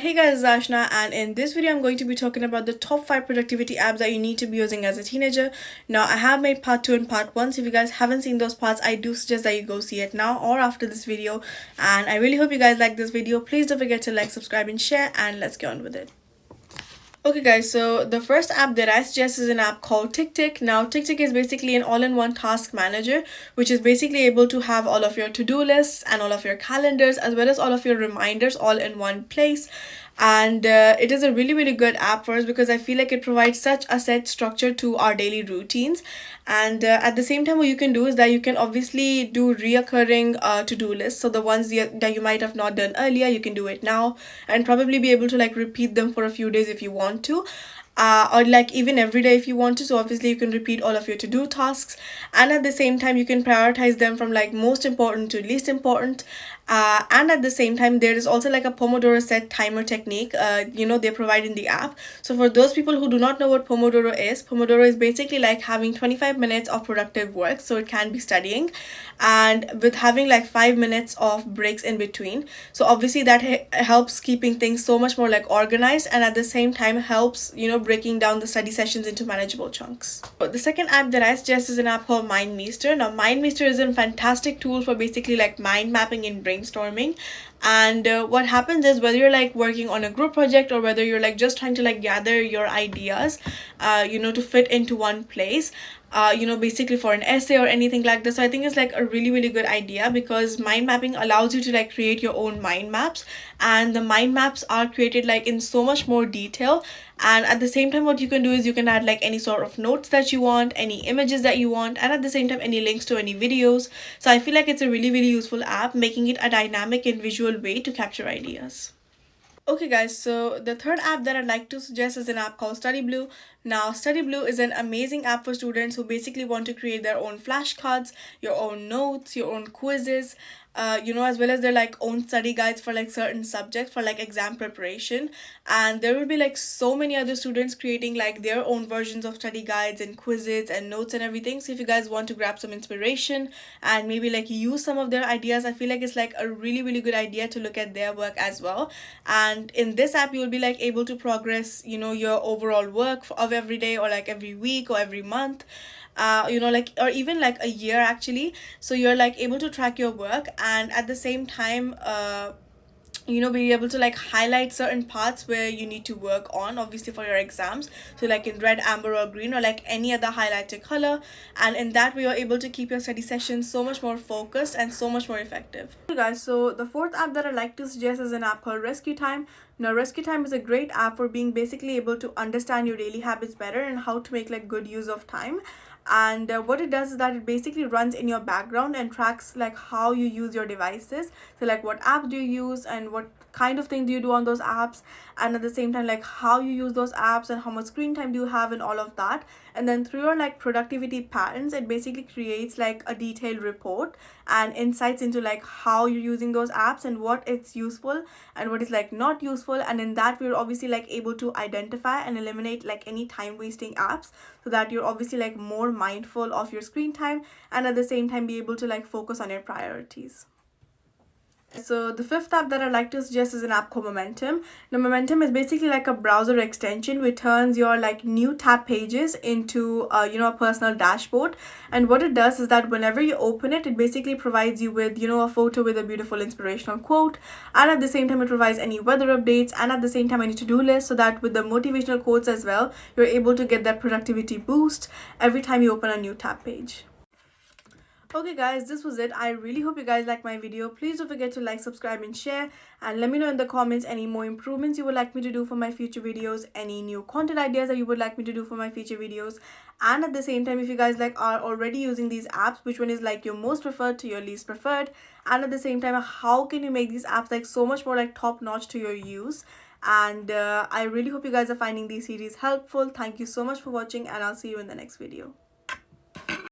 Hey guys, it's Ashna, and in this video I'm going to be talking about the top 5 productivity apps that you need to be using as a teenager. Now I have made part 2 and part 1, so if you guys haven't seen those parts, I do suggest that you go see it now or after this video. And I really hope you guys like this video. Please don't forget to like, subscribe and share, and let's get on with it. Okay guys, so the first app that I suggest is an app called TickTick. Now TickTick is basically an all-in-one task manager, which is basically able to have all of your to-do lists and all of your calendars as well as all of your reminders all in one place. And it is a really good app for us because I feel like it provides such a set structure to our daily routines. And at the same time, what you can do is that you can obviously do reoccurring to-do lists. So the ones that you might have not done earlier, you can do it now and probably be able to like repeat them for a few days if you want to. Or like even every day if you want to. So obviously you can repeat all of your to-do tasks, and at the same time you can prioritize them from like most important to least important. And at the same time there is also like a Pomodoro set timer technique they provide in the app. So for those people who do not know what Pomodoro is basically like having 25 minutes of productive work, so it can be studying, and with having like 5 minutes of breaks in between. So obviously that helps keeping things so much more like organized, and at the same time helps breaking down the study sessions into manageable chunks. But the second app that I suggest is an app called MindMeister. Now MindMeister is a fantastic tool for basically like mind mapping and brainstorming. And what happens is whether you're like working on a group project or whether you're like just trying to like gather your ideas to fit into one place, basically for an essay or anything like this. So I think it's like a really good idea because mind mapping allows you to like create your own mind maps, and the mind maps are created like in so much more detail. And at the same time what you can do is you can add like any sort of notes that you want, any images that you want, and at the same time any links to any videos. So I feel like it's a really useful app, making it a dynamic and visual way to capture ideas. Okay guys, so the third app that I'd like to suggest is an app called Study Blue. Now Study Blue is an amazing app for students who basically want to create their own flashcards, your own notes, your own quizzes, as well as their like own study guides for like certain subjects for like exam preparation. And there will be like so many other students creating like their own versions of study guides and quizzes and notes and everything. So if you guys want to grab some inspiration and maybe like use some of their ideas, I feel like it's like a really good idea to look at their work as well. And in this app you will be like able to progress your overall work of every day or like every week or every month, like or even like a year actually. So you're like able to track your work and at the same time be able to like highlight certain parts where you need to work on obviously for your exams, so like in red, amber or green or like any other highlighted color. And in that way you're able to keep your study sessions so much more focused and so much more effective. Okay guys, so the fourth app that I'd like to suggest is an app called Rescue Time. Now Rescue Time is a great app for being basically able to understand your daily habits better and how to make like good use of time. And what it does is that it basically runs in your background and tracks like how you use your devices. So like what apps do you use and what kind of thing do you do on those apps, and at the same time like how you use those apps and how much screen time do you have and all of that. And then through your like productivity patterns, it basically creates like a detailed report and insights into like how you're using those apps and what it's useful and what is like not useful. And in that we're obviously like able to identify and eliminate like any time wasting apps, so that you're obviously like more mindful of your screen time and at the same time be able to like focus on your priorities. So the fifth app that I'd like to suggest is an app called Momentum. Now Momentum is basically like a browser extension which turns your like new tab pages into a personal dashboard. And what it does is that whenever you open it, it basically provides you with a photo with a beautiful inspirational quote, and at the same time it provides any weather updates and at the same time any to-do list, so that with the motivational quotes as well you're able to get that productivity boost every time you open a new tab page. Okay guys, this was it. I really hope you guys like my video. Please don't forget to like, subscribe and share, and let me know in the comments any more improvements you would like me to do for my future videos, any new content ideas that you would like me to do for my future videos. And at the same time, if you guys like are already using these apps, which one is like your most preferred to your least preferred, and at the same time how can you make these apps like so much more like top notch to your use. And I really hope you guys are finding these series helpful. Thank you so much for watching and I'll see you in the next video.